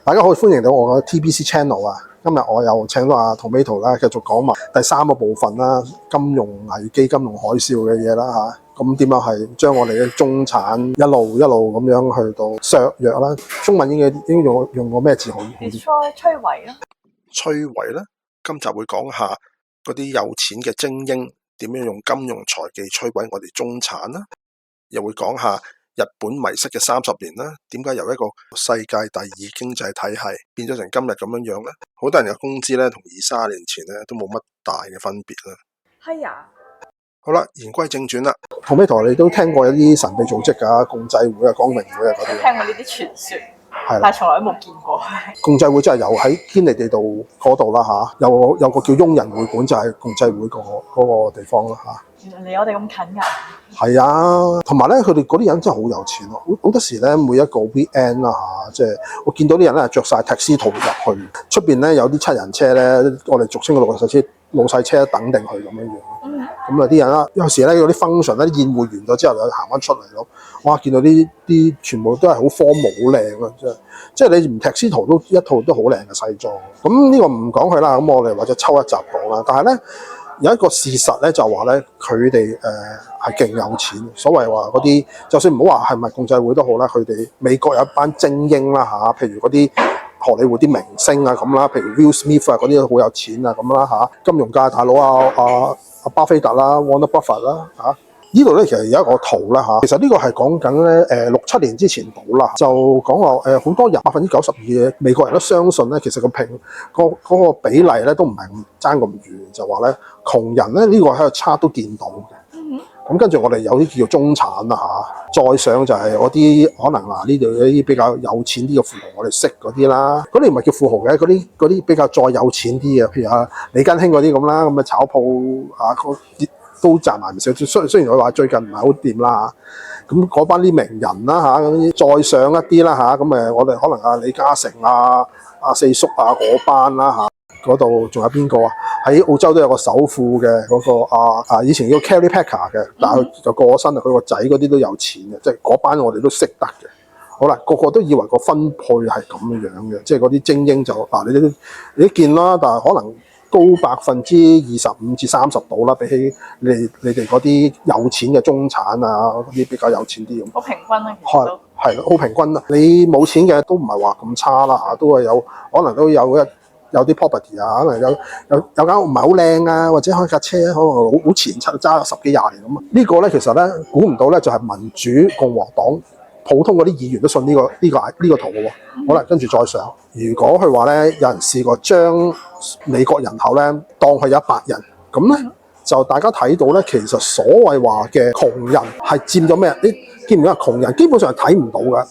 大家好，歡迎到我嘅 TBC Channel 啊！今日我又請到阿 Tomato 啦，繼續講埋第三個部分啦，金融危機、金融海嘯嘅嘢啦嚇。咁點樣係將我哋嘅中產一路咁樣去到削弱啦？中文應該用個咩字好啲？摧毀啦！摧毀啦！今集會講下嗰啲有錢嘅精英點樣用金融財技摧毀我哋中產啦，又會講下日本迷失嘅30年啦，點解由一個世界第二經濟體系變咗成今日咁樣咧？好多人嘅工資咧同20-30年前咧都冇乜大嘅分別啦。係啊。好啦，言歸正傳啦。Tomato，你都聽過一啲神秘組織㗎，共濟會啊、光明會啊嗰啲。聽過呢啲傳說，係啦，但係從來都冇見過。共濟會真係有喺堅尼地道嗰度啦嚇，有個叫雍人會館就係共濟會嗰個地方啦嚇。原來離我哋咁近㗎。係啊，同埋咧，佢哋嗰啲人真係好有錢咯。好多時咧，每一個 weekend 啦嚇，即係我見到啲人咧着晒 taxi 圖入去，出邊咧有啲7人車咧，我哋俗稱嘅老細車等定去咁樣樣。咁啊啲人啦，有時咧嗰啲 function 咧宴會完咗之後，又行翻出嚟咯。哇！見到啲全部都係好荒謬、好靚啊，即係你唔 taxi 圖都一套都好靚嘅西裝。咁呢個唔講佢啦，咁我哋或者抽一集講啦。但係咧，有一個事實咧，就話咧佢哋係勁有錢，所謂話嗰啲，就算唔好話係咪共濟會都好啦，佢哋美國有一班精英啦嚇，譬如嗰啲荷里活啲明星啊咁啦，譬如 Will Smith 啊嗰啲都好有錢啊咁啦嚇，金融界大佬阿巴菲特啦、Warren Buffett 啦嚇。呢度咧其實有一個圖啦嚇，其實呢個係講緊咧6-7年之前到啦，就講話好多人92%嘅美國人都相信咧，其實嗰個比例咧都唔係爭咁遠，就話咧窮人咧呢個喺度差都見到嘅。咁跟住我哋有啲叫做中產啦嚇，再上就係嗰啲可能呢度有啲比較有錢啲嘅富豪，我哋識嗰啲啦，嗰啲唔係叫富豪嘅，嗰啲比較再有錢啲嘅，譬如李根興嗰啲咁啦，咁嘅炒鋪都賺埋唔少。雖然佢話最近唔係好掂啦嚇，咁嗰班啲名人啦嚇，咁再上一啲啦嚇，咁我哋可能李嘉誠阿四叔嗰班啦嚇，嗰度仲有邊個啊？喺澳洲都有個首富嘅嗰個以前叫 Kerry Packer 嘅，但係佢就過咗身啦。佢個仔嗰啲都有錢嘅，即係嗰班我哋都識得嘅。好啦，個個都以為個分配係咁樣嘅，即係嗰啲精英就你都見啦，但係可能高25%-30%到啦，比起你哋嗰啲有錢嘅中產啊，嗰啲比較有錢啲咁。好平均啦，其實都係好平均啦。你冇錢嘅都唔係話咁差啦嚇，都係可能都有啲 property 啊，可能有間屋唔係好靚啊，或者開架車可能好前揸10幾20年咁啊。呢個咧其實咧估唔到咧，就係民主共和黨普通嗰啲議員都信呢個圖嘅喎。好啦，跟住再上，如果佢話咧有人試過將美國人口咧當係100人，咁咧就大家睇到咧，其實所謂話嘅窮人係佔咗咩？你見唔見啊？窮人基本上係睇唔到嘅。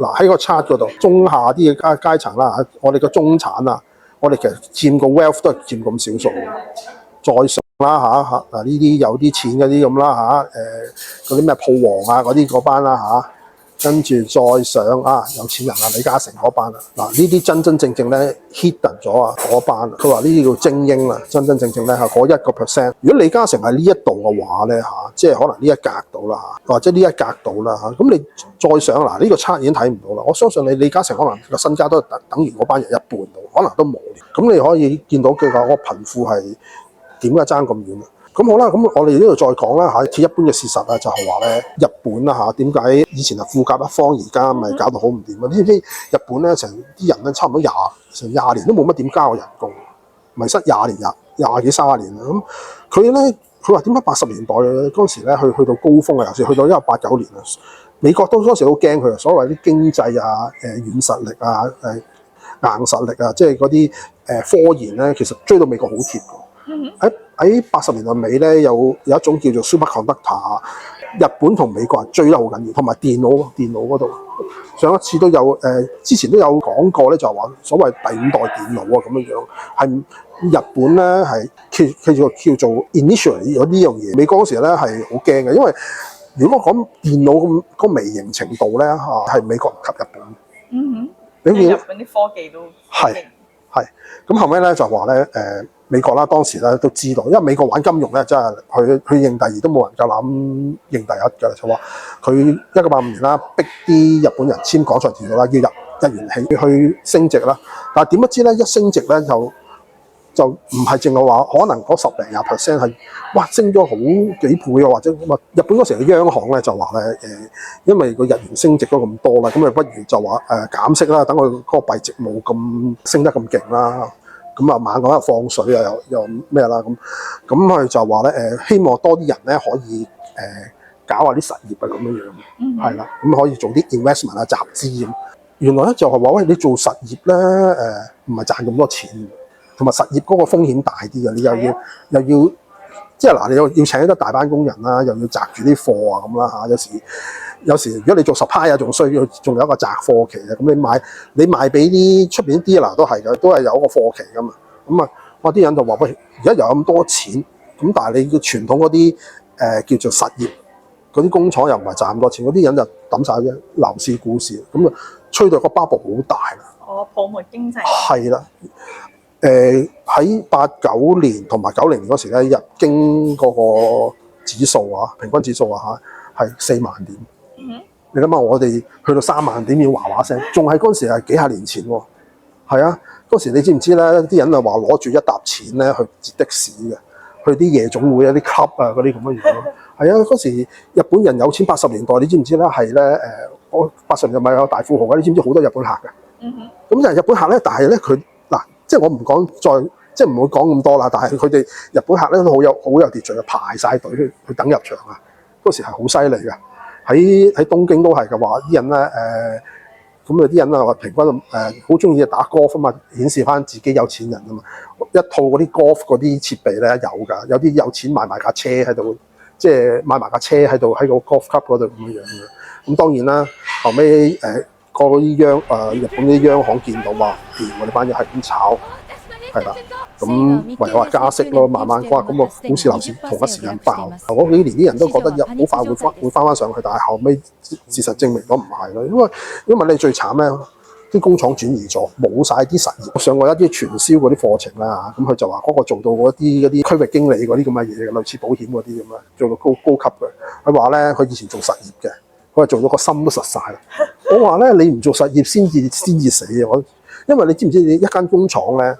嗱喺個 chart 嗰度，中下啲嘅階層啦，我哋嘅中產啊。我哋其實佔個 wealth 都係佔咁少數，再上啦嚇，呢啲有啲錢嗰啲咁啦嚇，嗰啲咩鋪王啊嗰班啦嚇，跟住再上有錢人李嘉誠嗰班啦，嗱呢啲真正咧 hidden 咗嗰班，佢話呢啲叫精英啦，真正咧嗰1%。如果李嘉誠喺呢一度嘅話咧即係可能呢一格度啦或者呢一格度啦咁你再上嗱呢個差已經睇唔到啦。我相信你李嘉誠可能個身家都等於嗰班人一半度，可能都冇。咁你可以見到佢個貧富係點解爭咁遠啊？咁好啦，咁我哋呢度再講啦似一般嘅事實啊，就係話咧日本啦點解以前係富甲一方，而家咪搞到好唔掂啊？你知唔知日本咧成啲人咧差唔多成20年都冇乜點加過人工，迷失20年20幾30年啦。咁佢話點解80年代嗰時咧去到高峰啊，尤其是去到1989年啊，美國嗰時都驚佢啊，所謂啲經濟軟實力硬實力即係嗰啲科研咧，其實追到美國好貼嘅。喺80年代尾咧，有一種叫做 superconductor， 日本同美國人追得好緊要，同埋電腦嗰度。上一次都有之前都有講過咧，就係話所謂第5代電腦咁樣，係日本咧係叫做 initially 有呢樣嘢。美國嗰時咧係好驚嘅，因為如果講電腦咁微型程度咧係美國唔及日本。你見日本啲科技都係咁後尾咧就話咧美國啦當時咧都知道，因為美國玩金融咧真係佢認第二都冇人夠膽認第一㗎，就話佢1985年啦逼啲日本人簽廣場條約啦，要日元去升值啦。但係點不知咧，一升值咧就唔係淨係話可能嗰10零20% 係哇升咗好幾倍啊，或者咁啊。日本嗰時嘅央行咧就話咧因為個日元升值咗咁多啦，咁啊不如就話減息啦，等佢嗰個幣值冇咁升得咁勁啦。咁啊猛咁又放水啊，又咩啦咁佢就話咧希望多啲人咧可以搞下啲實業啊咁樣，係啦，咁可以做啲 investment 啊集資咁。原來咧就係話喂，你做實業咧唔係賺咁多錢，同埋實業嗰個風險大啲嘅，你又要即係嗱，你要請一大班工人啦，又要擲住啲貨啊咁啦嚇。有時如果你做supply啊，仲需要仲有一個擲貨期啊。咁你賣俾啲出邊啲 dealer 都係嘅，都係有一個貨期噶嘛。咁啊，哇啲人就話喂，而家有咁多錢，咁但係你嘅傳統嗰啲叫做實業嗰啲工廠又唔係賺咁多錢，嗰啲人就抌晒啫。樓市股市咁啊，吹到個 bubble 好大啦。哦，泡沫經濟。係啦。喺89年同埋90年嗰時咧，日經嗰個指數啊，平均指數啊係4萬點。你諗下，我哋去到3萬點要話話聲，仲係嗰陣時係幾廿年前喎。係啊，嗰時你知唔知咧？啲人就話攞住一沓錢咧去截的士嘅，去啲夜總會啊、啲 club 啊嗰啲咁嘅嘢。係啊，嗰時日本人有錢，80年代你知唔知咧？係咧80年代咪有大富豪嘅，你知唔知好多日本客嘅？咁就係日本客咧，但係咧佢嗱，即係我唔講再，即係唔會講咁多啦。但係佢哋日本客咧都好有秩序嘅，排晒隊去等入場啊！嗰時係好犀利嘅。喺東京都係嘅話，啲人咧咁啊啲人啊話平均好中意打 golf 啊嘛，顯示翻自己有錢人啊嘛。一套嗰啲 golf 嗰啲設備咧有㗎，有啲有錢買埋架車喺度，即係買埋架車喺度喺個 golf club 嗰度咁樣嘅。咁當然啦，後尾嗰啲日本啲央行見到話，我哋班人係咁炒，係啦。咁唯有話加息咯，慢慢瓜，咁個股市樓市同一時間爆。嗰幾年啲人都覺得好快會翻上去，但係後尾事實證明咗唔係咯，因為你最慘咧，啲工廠轉移咗，冇晒啲實業。我上過一啲傳銷嗰啲課程啦，咁佢就話嗰個做到嗰啲區域經理嗰啲咁嘅嘢，類似保險嗰啲咁啊，做到高級嘅。佢話咧，佢以前做實業嘅，佢係做到個心都實晒啦。我話咧，你唔做實業先至死啊！因為你知唔知你一間工廠咧？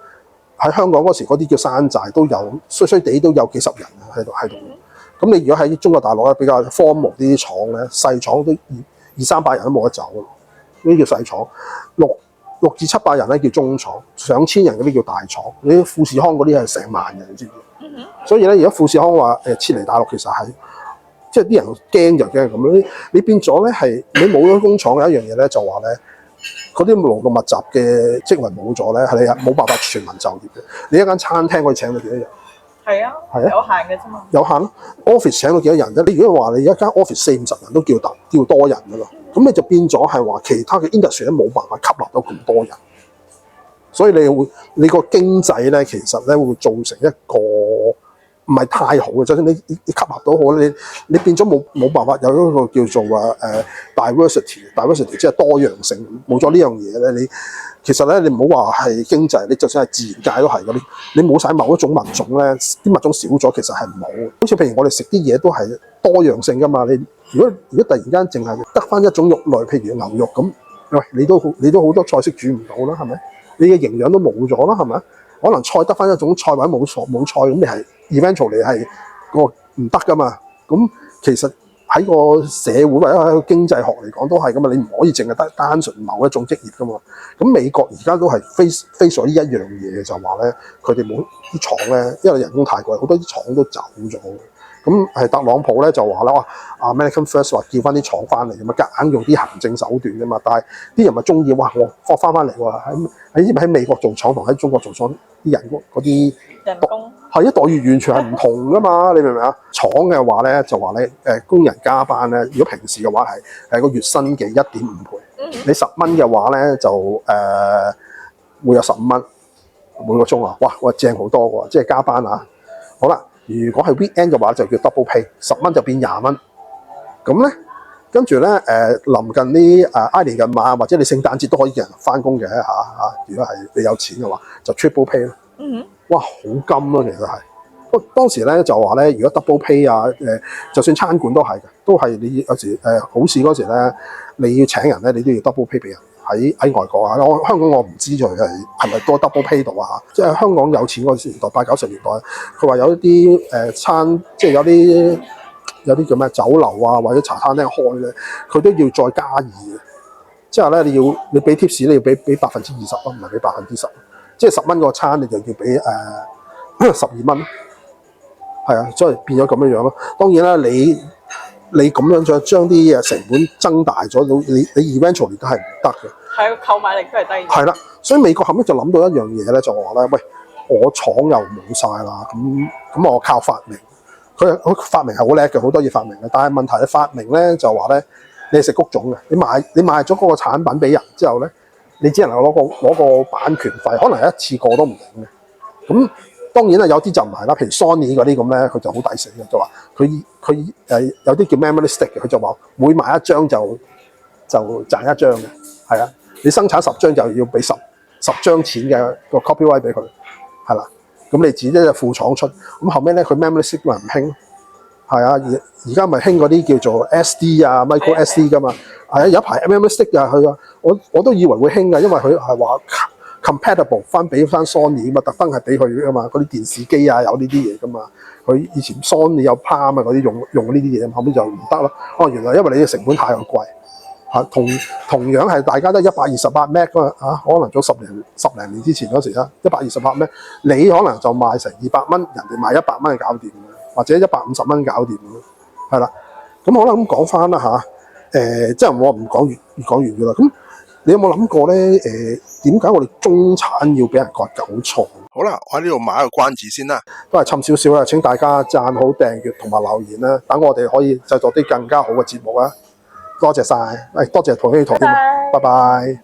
喺香港嗰時嗰啲叫山寨都有，衰衰地都有幾十人喺度。咁你如果喺中國大陸咧比較荒蕪啲廠咧，細廠都200-300人都冇得走，呢啲叫細廠。6至700人咧叫中廠，上千人嗰啲叫大廠。你啲富士康嗰啲係成萬人，你知唔知？所以咧，而家富士康話撤離大陸，其實係即係啲人驚就驚咁。你變咗咧係你冇咗工廠有一樣嘢咧，就話咧。嗰啲勞動密集嘅職位冇咗咧，係你冇辦法全民就業嘅。你一間餐廳可以請到幾多人？係啊，有限嘅啫嘛。有限咯 ，office 請到幾多人啫？你如果話你一間 office 40-50人都叫多人噶啦，咁你就變咗係話其他嘅 industry 咧冇辦法吸納到咁多人，所以你個經濟咧其實咧會造成一個唔係太好嘅。就算你吸納到好咧，你變咗冇辦法有一個叫做diversity 即係多樣性，冇咗呢樣嘢咧，其實咧你唔好話係經濟，你就算係自然界都係嗰啲，你冇晒某一種物種咧，啲物種少咗，其實係唔好。好似譬如我哋食啲嘢都係多樣性噶嘛，你如果突然間淨係得翻一種肉類，譬如牛肉咁，喂你都好多菜式煮唔到啦，係咪？你嘅營養都冇咗啦，係咪？可能菜得翻一種菜或者冇菜咁，你係 eventually 係個唔得噶嘛。咁其實喺個社會或者喺個經濟學嚟講都係噶嘛，你唔可以淨係得單純某一種職業噶嘛。咁美國而家都係非咗呢一樣嘢，就話咧佢哋冇啲廠咧，因為人工太貴，好多啲廠都走咗。咁係特朗普咧就話啦，哇 American First 話叫翻啲廠翻嚟咁啊，夾硬用啲行政手段啫嘛。但係啲人咪中意，哇我翻嚟喎，喺美國做廠同喺中國做廠啲人嗰啲人工係一待遇完全係唔同噶嘛，你明唔明啊？廠嘅話咧就話咧工人加班咧，如果平時嘅話係個月薪嘅1.5倍，你10蚊嘅話咧就會有15蚊每個鐘啊，哇正好多喎，即係加班啊。好啦。如果係 weekend 嘅話，就叫 double pay，10蚊就變20蚊。咁咧，跟住咧臨近啲挨年近晚或者你聖誕節都可以叫人翻工嘅嚇。如果係你有錢嘅話，就 triple pay 咯。哇，好金咯，其實係。當時咧就話咧，如果 double pay 啊，就算餐館都係嘅，都係你有時好市嗰時咧，你要請人咧，你都要 double pay 俾人。喺外國啊，香港我唔知佢係咪多 double pay 到啊？即係香港有錢嗰時年代，80、90年代，佢話有一啲餐，即係有啲叫咩酒樓啊或者茶餐廳開咧，佢都要再加二嘅。即係咧，你俾 tips 你要俾20%咯，唔係俾10%。即係10蚊個餐，你就要俾12蚊。係啊，所以變咗咁樣咯。當然啦，你咁樣再將啲嘢成本增大咗，你 eventually 都係唔得嘅。係個購買力都係低。係啦，所以美國後尾就諗到一樣嘢咧，就話咧，喂，我廠又冇晒啦，咁我靠發明。佢發明係好叻嘅，好多嘢發明嘅。但係問題係發明咧就話咧，你係食谷種嘅，你賣咗嗰個產品俾人之後咧，你只能夠攞個版權費，可能一次過都唔定嘅。咁當然啦，有啲就唔係啦，譬如 Sony 嗰啲咁咧，佢就好抵死嘅，就話佢有啲叫 memory stick 嘅，佢就話每賣一張就賺一張嘅，係啊，你生產10張就要俾10張錢嘅個 copyright 俾佢，係啦，咁你自己就副廠出，咁後尾咧佢 memory stick 咪唔興，係啊，而家咪興嗰啲叫做 SD 啊 micro SD 噶嘛，係啊，有一排 memory stick 啊佢啊，我都以為會興嘅，因為佢係話compatible 俾翻 Sony 嘛，特登係俾佢噶嘛，嗰啲電視機啊有呢啲嘢噶嘛，佢以前 Sony 有 Palm 啊嗰啲用呢啲嘢，後面就唔得咯。原來因為你嘅成本太貴嚇，同樣係大家都128 Mbps 啊，可能早十零年之前嗰時啦，128 Mbps，你可能就賣成200蚊，人哋賣100蚊就搞掂嘅，或者150蚊搞掂嘅，係啦。咁好啦，咁講翻啦嚇，即係我唔講越講越遠啦。咁你有冇諗過咧？點解我哋中產要俾人割韭菜？好啦，我喺呢度買一個關子先啦。都係侵少少啦，請大家讚好、訂閱同埋留言啦，等我哋可以製作啲更加好嘅節目啊！多謝晒，多謝同希圖添，拜拜。